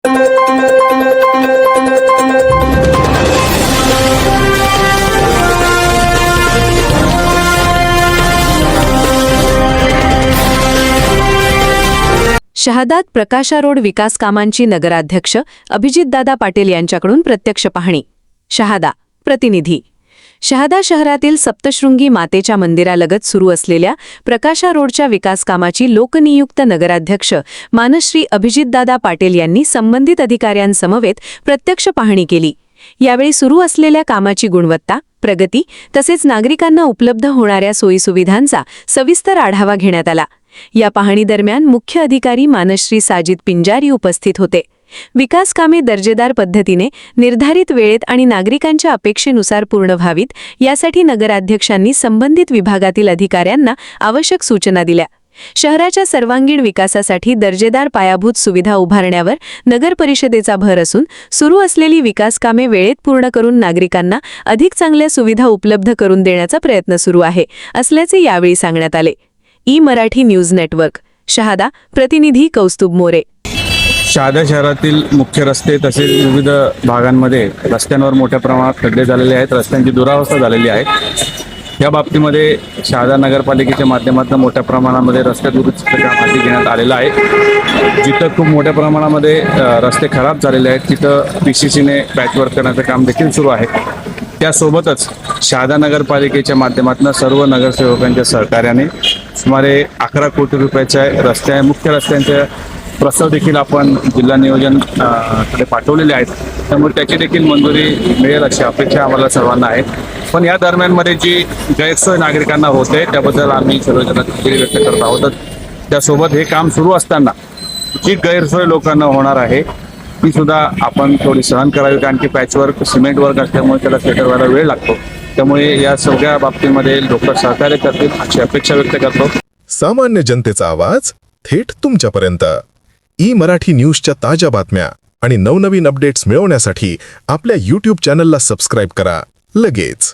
शहादात प्रकाशा road विकास कामांची नगराध्यक्ष अभिजितदादा पाटील यांच्याकडून प्रत्यक्ष पाहणी. शहादा प्रतिनिधी. शहादा शहरातील सप्तशृंगी मातेच्या मंदिरालगत सुरू असलेल्या प्रकाशा रोडच्या विकास कामाची लोकनियुक्त नगराध्यक्ष मानश्री अभिजितदादा पाटील यांनी संबंधित अधिकाऱ्यांसमवेत प्रत्यक्ष पाहणी केली. यावेळी सुरू असलेल्या कामाची गुणवत्ता, प्रगती तसेच नागरिकांना उपलब्ध होणाऱ्या सोयीसुविधांचा सविस्तर आढावा घेण्यात आला. या पाहणीदरम्यान मुख्य अधिकारी मानश्री साजिद पिंजारी उपस्थित होते. विकास कामे दर्जेदार पद्धतीने निर्धारित वेळेत आणि नागरिकांच्या अपेक्षेनुसार पूर्ण व्हावीत यासाठी नगराध्यक्षांनी संबंधित विभागातील अधिकाऱ्यांना आवश्यक सूचना दिल्या. शहराच्या सर्वांगीण विकासासाठी दर्जेदार पायाभूत सुविधा उभारण्यावर नगर परिषदेचा भर असून सुरू असलेली विकास कामे वेळेत पूर्ण करून नागरिकांना अधिक चांगल्या सुविधा उपलब्ध करून देण्याचा प्रयत्न सुरू आहे असल्याचे यावेळी सांगण्यात आले. मराठी न्यूज नेटवर्क, शहादा प्रतिनिधी कौस्तुभ मोरे. शहादा शहरातील मुख्य रस्ते तसेच विविध भागांमध्ये रस्त्यांवर मोठ्या प्रमाणात खड्डे झालेले आहेत. रस्त्यांची दुरावस्था झालेली आहे. या बाबतीमध्ये शहादा नगरपालिकेच्या माध्यमातून मोठ्या प्रमाणामध्ये रस्ते दुरुस्तीचं काम हाती घेण्यात आलेलं आहे. जिथं खूप मोठ्या प्रमाणामध्ये रस्ते खराब झालेले आहेत तिथं PCCने पॅचवर्क करण्याचं काम देखील सुरू आहे. त्यासोबतच शहादा नगरपालिकेच्या माध्यमातून सर्व नगरसेवकांच्या सहकार्याने सुमारे 11 कोटी रुपयाच्या मुख्य रस्त्यांचे प्रस्ताव देखील आपण जिल्हा नियोजन कडे पाठवलेले आहेत. त्यामुळे त्याची देखील मंजुरी मिळेल अशी अपेक्षा आम्हाला सर्वांना आहे. पण या दरम्यानमध्ये जी गैरसोय नागरिकांना होते त्याबद्दल आम्ही सर्वजण दिलगिरी व्यक्त करत आहोत. त्यासोबत हे काम सुरू असताना जी गैरसोय लोकांना होणार आहे ती सुद्धा आपण थोडी सहन करावी, कारण की पॅचवर्क सिमेंट वर्क असल्यामुळे त्याला सेटल व्हायला वेळ लागतो. त्यामुळे या सगळ्या बाबतीमध्ये लोक सहकार्य करतील अशी अपेक्षा व्यक्त करतो. सामान्य जनतेचा आवाज थेट तुमच्यापर्यंत. मराठी न्यूजच्या ताज्या बातम्या आणि नवनवीन अपडेट्स मिळवण्यासाठी आपल्या YouTube चॅनलला सबस्क्राईब करा लगेच.